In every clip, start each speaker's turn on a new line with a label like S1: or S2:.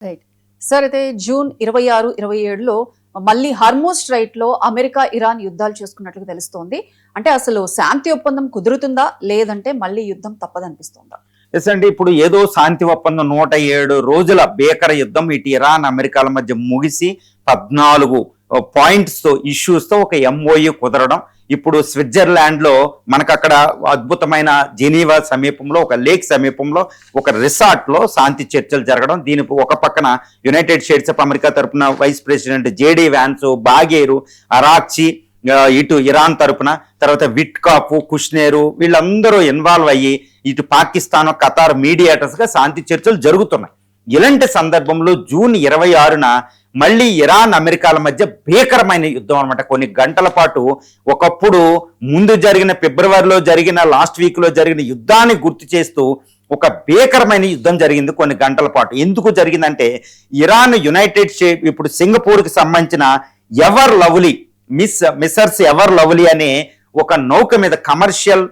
S1: Right. Sir అయితే June 26, 27లో మళ్ళీ Hormuz స్ట్రైట్‌లో America, Iran యుద్ధాలు చేసుకున్నట్లుగా తెలుస్తోంది. అంటే అసలు శాంతి ఒప్పందం కుదురుతుందా? లేదంటే మళ్ళీ యుద్ధం తప్పదనిపిస్తోందా?
S2: ఎస్ అండి. ఇప్పుడు ఏదో శాంతి ఒప్పందం 107 రోజుల భీకర యుద్ధం ఇటు ఇరాన్ అమెరికాల మధ్య ముగిసి 14 పాయింట్స్ ఇష్యూస్ తో ఒక ఎంఓయూ కుదరడం. ఇప్పుడు స్విట్జర్లాండ్ లో మనకు అక్కడ అద్భుతమైన జెనీవా సమీపంలో ఒక లేక్ సమీపంలో ఒక రిసార్ట్ లో శాంతి చర్చలు జరగడం. దీనికి ఒక పక్కన యునైటెడ్ స్టేట్స్ ఆఫ్ అమెరికా తరఫున వైస్ ప్రెసిడెంట్ జేడీ వ్యాన్స్, బాగేరు, అరాక్చి, ఇటు ఇరాన్ తరపున, తర్వాత విట్కాఫ్, కుష్నేరు వీళ్ళందరూ ఇన్వాల్వ్ అయ్యి ఇటు పాకిస్తాన్, ఖతార్ మీడియేటర్స్ గా శాంతి చర్చలు జరుగుతున్నాయి. ఇలాంటి సందర్భంలో జూన్ 26న మళ్ళీ ఇరాన్ అమెరికాల మధ్య భీకరమైన యుద్ధం అనమాట. కొన్ని గంటల పాటు ఒకప్పుడు ముందు జరిగిన ఫిబ్రవరిలో జరిగిన లాస్ట్ వీక్ లో జరిగిన యుద్ధాన్ని గుర్తు చేస్తూ ఒక భీకరమైన యుద్ధం జరిగింది కొన్ని గంటల పాటు. ఎందుకు జరిగిందంటే ఇరాన్ యునైటెడ్ స్టేట్స్ ఇప్పుడు సింగపూర్కి సంబంధించిన ఎవర్ లవ్లీ మిస్సర్స్ ఎవర్ లవ్లీ అనే ఒక నౌక మీద కమర్షియల్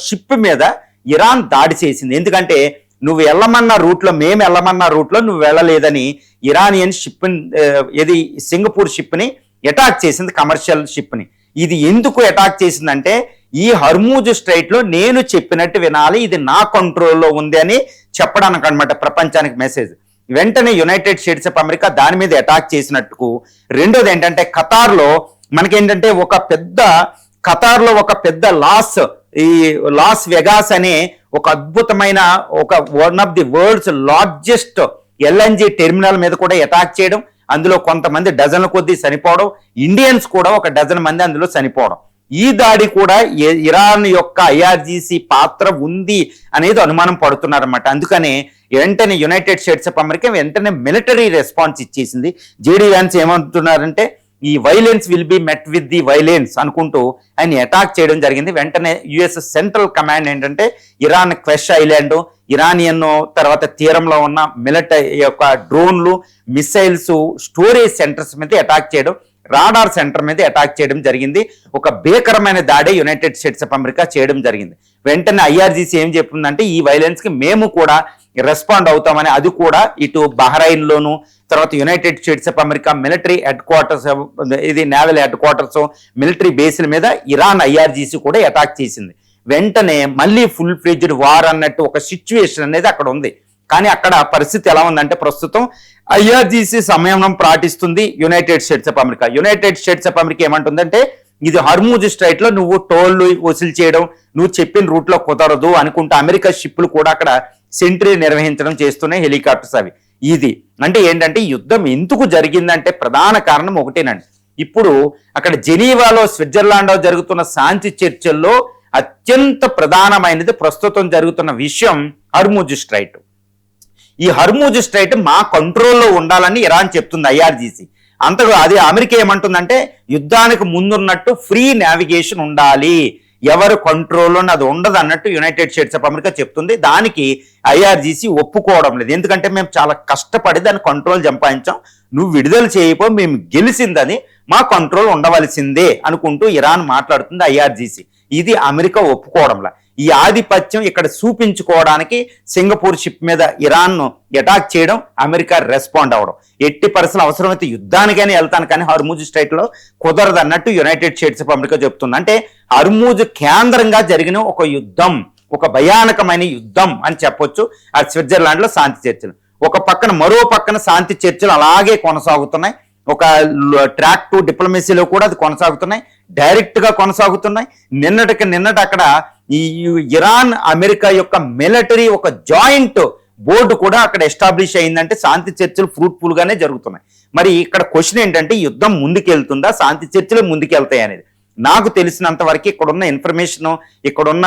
S2: షిప్ మీద ఇరాన్ దాడి చేసింది. ఎందుకంటే నువ్వు వెళ్ళమన్న రూట్లో మేము వెళ్ళమన్న రూట్లో నువ్వు వెళ్ళలేదని ఇరానియన్ షిప్ ఇది సింగపూర్ షిప్ ని అటాక్ చేసింది, కమర్షియల్ షిప్ ని. ఇది ఎందుకు అటాక్ చేసిందంటే ఈ హర్మూజ్ స్ట్రైట్ లో నేను చెప్పినట్టు వినాలి, ఇది నా కంట్రోల్లో ఉంది అని చెప్పడానికి అనమాట ప్రపంచానికి మెసేజ్. వెంటనే యునైటెడ్ స్టేట్స్ ఆఫ్ అమెరికా దాని మీద అటాక్ చేసినట్టుకు. రెండోది ఏంటంటే ఖతార్లో మనకేంటంటే ఖతార్లో ఒక పెద్ద ఈ లాస్ వెగాస్ అనే ఒక అద్భుతమైన ఒక one of the world's largest LNG terminal మీద కూడా అటాక్ చేయడం. అందులో కొంతమంది డజన్ల కొద్దీ చనిపోవడం, ఇండియన్స్ కూడా ఒక డజన్ మంది అందులో చనిపోవడం. ఈ దాడి కూడా ఇరాన్ యొక్క ఐఆర్జీసీ పాత్ర ఉంది అనేది అనుమానం పడుతున్నారన్నమాట. అందుకనే వెంటనే యునైటెడ్ స్టేట్స్ ఆఫ్ అమెరికా వెంటనే మిలిటరీ రెస్పాన్స్ ఇచ్చేసింది. జేడీ వ్యాన్స్ ఏమంటున్నారంటే ఈ violence will be met with the violence అనుకుంటూ ఆయన అటాక్ చేయడం జరిగింది. వెంటనే యుఎస్ సెంట్రల్ కమాండ్ ఏంటంటే ఇరాన్ క్వెష్ ఐలాండ్, ఇరానియన్ తర్వాత తీరంలో ఉన్న మిలిటరీ యొక్క డ్రోన్లు, మిసైల్స్, స్టోరేజ్ సెంటర్స్ మీద అటాక్ చేయడం, రాడార్ సెంటర్ మీద అటాక్ చేయడం జరిగింది. ఒక భీకరమైన దాడి యునైటెడ్ స్టేట్స్ ఆఫ్ అమెరికా చేయడం జరిగింది. వెంటనే ఐఆర్జీసీ ఏం చెప్తుందంటే ఈ వైలెన్స్ కి మేము కూడా రెస్పాండ్ అవుతామని. అది కూడా ఇటు బహ్రైన్ లోను, తర్వాత United States of America military head quarters, ఇది నేవల్ హెడ్ క్వార్టర్స్, మిలిటరీ బేస్ల మీద ఇరాన్ ఐఆర్జీసీ కూడా అటాక్ చేసింది. వెంటనే మళ్ళీ ఫుల్ ఫ్లెడ్జ్డ్ వార్ అన్నట్టు ఒక సిచ్యువేషన్ అనేది అక్కడ ఉంది. కానీ అక్కడ పరిస్థితి ఎలా ఉందంటే ప్రస్తుతం ఐఆర్జీసీ సంయమనం పాటిస్తుంది United States of America. United States of America ఏమంటుందంటే ఇది హర్మూజ్ స్ట్రైట్ లో నువ్వు టోల్ వసూలు చేయడం, నువ్వు చెప్పిన రూట్ లో కుదరదు అనుకుంటా అమెరికా షిప్లు కూడా అక్కడ సెంట్రీ నిర్వహించడం చేస్తున్నాయి, హెలికాప్టర్స్ అవి. ఇది అంటే ఏంటంటే యుద్ధం ఎందుకు జరిగిందంటే ప్రధాన కారణం ఒకటేనండి. ఇప్పుడు అక్కడ జెనీవాలో స్విట్జర్లాండ్ జరుగుతున్న శాంతి చర్చల్లో అత్యంత ప్రధానమైనది ప్రస్తుతం జరుగుతున్న విషయం హర్మూజ్ స్ట్రైట్. ఈ హర్మూజ్ స్ట్రైట్ మా కంట్రోల్లో ఉండాలని ఇరాన్ చెప్తుంది ఐఆర్జీసీ. అంతగా అది అమెరికా ఏమంటుందంటే యుద్ధానికి ముందున్నట్టు ఫ్రీ నావిగేషన్ ఉండాలి, ఎవరు కంట్రోల్లో అది ఉండదు అన్నట్టు యునైటెడ్ స్టేట్స్ ఆఫ్ అమెరికా చెప్తుంది. దానికి ఐఆర్జీసీ ఒప్పుకోవడం లేదు. ఎందుకంటే మేము చాలా కష్టపడి దాన్ని కంట్రోల్ సంపాదించాం, నువ్వు విడుదల చేయపో, మేము గెలిచిందని మా కంట్రోల్ ఉండవలసిందే అనుకుంటూ ఇరాన్ మాట్లాడుతుంది ఐఆర్జీసీ. ఇది అమెరికా ఒప్పుకోవడంలా. ఈ ఆధిపత్యం ఇక్కడ చూపించుకోవడానికి సింగపూర్ షిప్ మీద ఇరాన్ అటాక్ చేయడం, అమెరికా రెస్పాండ్ అవ్వడం. ఎట్టి పరిస్థితులు అవసరమైతే యుద్ధానికైనా వెళ్తాను కానీ హర్మూజ్ స్ట్రైట్ లో కుదరదు అన్నట్టు యునైటెడ్ స్టేట్స్ ఆఫ్ అమెరికా చెప్తుంది. అంటే హర్మూజ్ కేంద్రంగా జరిగిన ఒక యుద్ధం, ఒక భయానకమైన యుద్ధం అని చెప్పొచ్చు. అది స్విట్జర్లాండ్ లో శాంతి చర్చలు. ఒక పక్కన మరో పక్కన శాంతి చర్చలు అలాగే కొనసాగుతున్నాయి. ఒక ట్రాక్ టు డిప్లొమసీలో కూడా అది కొనసాగుతున్నాయి, డైరెక్ట్ గా కొనసాగుతున్నాయి. నిన్నటి అక్కడ ఈ ఇరాన్ అమెరికా యొక్క మిలిటరీ ఒక జాయింట్ బోర్డు కూడా అక్కడ ఎస్టాబ్లిష్ అయిందంటే శాంతి చర్చలు ఫ్రూట్ఫుల్ గానే జరుగుతున్నాయి. మరి ఇక్కడ క్వశ్చన్ ఏంటంటే యుద్ధం ముందుకెళ్తుందా, శాంతి చర్చలు ముందుకెళ్తాయి అనేది. నాకు తెలిసినంత వరకు ఇక్కడున్న ఇన్ఫర్మేషన్, ఇక్కడున్న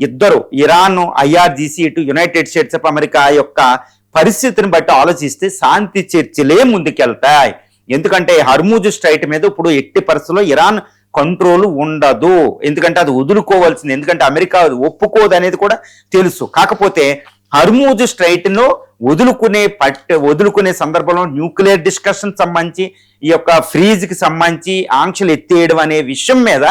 S2: ఇద్దరు ఇరాన్, ఐఆర్జీసీ, ఇటు యునైటెడ్ స్టేట్స్ ఆఫ్ అమెరికా యొక్క పరిస్థితిని బట్టి ఆలోచిస్తే శాంతి చర్చలే ముందుకెళ్తాయి. ఎందుకంటే హర్మూజ్ స్ట్రైట్ మీద ఇప్పుడు ఎట్టి పరిస్థితుల్లో ఇరాన్ కంట్రోల్ ఉండదు, ఎందుకంటే అది వదులుకోవాల్సింది, ఎందుకంటే అమెరికా ఒప్పుకోదు అనేది కూడా తెలుసు. కాకపోతే హర్మూజ్ స్ట్రైట్ ను వదులుకునే సందర్భంలో న్యూక్లియర్ డిస్కషన్ సంబంధించి, ఈ యొక్క ఫ్రీజ్ కి సంబంధించి ఆంక్షలు ఎత్తేయడం అనే విషయం మీద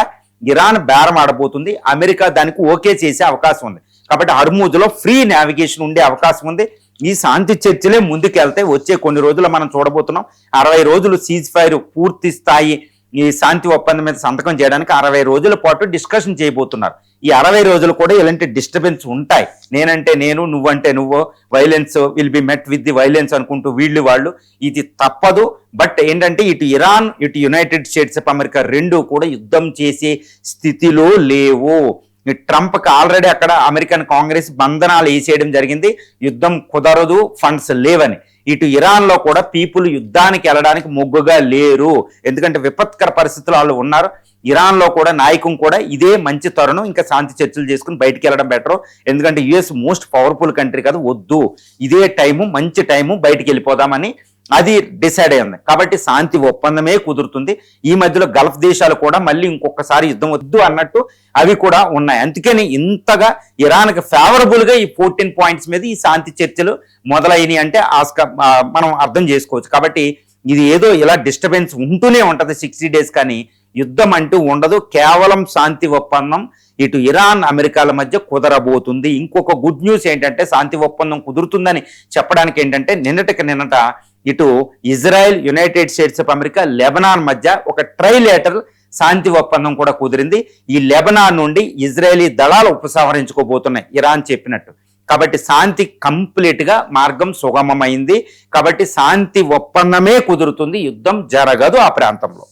S2: ఇరాన్ బేరం ఆడబోతుంది. అమెరికా దానికి ఓకే చేసే అవకాశం ఉంది. కాబట్టి హర్మూజ్ లో ఫ్రీ నావిగేషన్ ఉండే అవకాశం ఉంది. ఈ శాంతి చర్చలే ముందుకెళ్తే వచ్చే కొన్ని రోజులు మనం చూడబోతున్నాం. 60 రోజులు సీజ్ ఫైర్ పూర్తి స్థాయి ఈ శాంతి ఒప్పందం మీద సంతకం చేయడానికి 60 రోజుల పాటు డిస్కషన్ చేయబోతున్నారు. ఈ 60 రోజులు కూడా ఇలాంటి డిస్టర్బెన్స్ ఉంటాయి. నేనంటే నేను, నువ్వంటే నువ్వు, violence will be met with the violence అనుకుంటూ వాళ్ళు ఇది తప్పదు. బట్ ఏంటంటే ఇటు ఇరాన్ ఇటు యునైటెడ్ స్టేట్స్ ఆఫ్ అమెరికా రెండు కూడా యుద్ధం చేసే స్థితిలో లేవు. ట్రంప్కి ఆల్రెడీ అక్కడ అమెరికన్ కాంగ్రెస్ బంధనాలు వేసేయడం జరిగింది, యుద్ధం కుదరదు, ఫండ్స్ లేవని. ఇటు ఇరాన్ లో కూడా పీపుల్ యుద్ధానికి వెళ్ళడానికి మొగ్గుగా లేరు, ఎందుకంటే విపత్కర పరిస్థితులు వాళ్ళు ఉన్నారు. ఇరాన్ లో కూడా నాయకం కూడా ఇదే మంచి తరుణం, ఇంకా శాంతి చర్చలు చేసుకుని బయటికి వెళ్ళడం బెటర్, ఎందుకంటే యుఎస్ మోస్ట్ పవర్ఫుల్ కంట్రీ కదా, వద్దు, ఇదే టైము మంచి టైము బయటికి వెళ్ళిపోదామని అది డిసైడ్ అయింది. కాబట్టి శాంతి ఒప్పందమే కుదురుతుంది. ఈ మధ్యలో గల్ఫ్ దేశాలు కూడా మళ్ళీ ఇంకొకసారి యుద్ధం వద్దు అన్నట్టు అవి కూడా ఉన్నాయి. అందుకని ఇంతగా ఇరాన్కి ఫేవరబుల్ గా ఈ 14 పాయింట్స్ మీద ఈ శాంతి చర్చలు మొదలైనవి అంటే మనం అర్థం చేసుకోవచ్చు. కాబట్టి ఇది ఏదో ఇలా డిస్టర్బెన్స్ ఉంటూనే ఉంటది 60 days, కానీ యుద్ధం అంటూ ఉండదు. కేవలం శాంతి ఒప్పందం ఇటు ఇరాన్ అమెరికాల మధ్య కుదరబోతుంది. ఇంకొక గుడ్ న్యూస్ ఏంటంటే శాంతి ఒప్పందం కుదురుతుందని చెప్పడానికి ఏంటంటే నిన్నట ఇటు Israel, United States of America, Lebanon మధ్య ఒక ట్రైలేటరల్ శాంతి ఒప్పందం కూడా కుదిరింది. ఈ లెబనాన్ నుండి ఇజ్రాయేలీ దళాలు ఉపసంహరించుకోబోతున్నాయి ఇరాన్ చెప్పినట్టు. కాబట్టి శాంతి కంప్లీట్ గా మార్గం సుగమమైంది. కాబట్టి శాంతి ఒప్పందమే కుదురుతుంది, యుద్ధం జరగదు ఆ ప్రాంతంలో.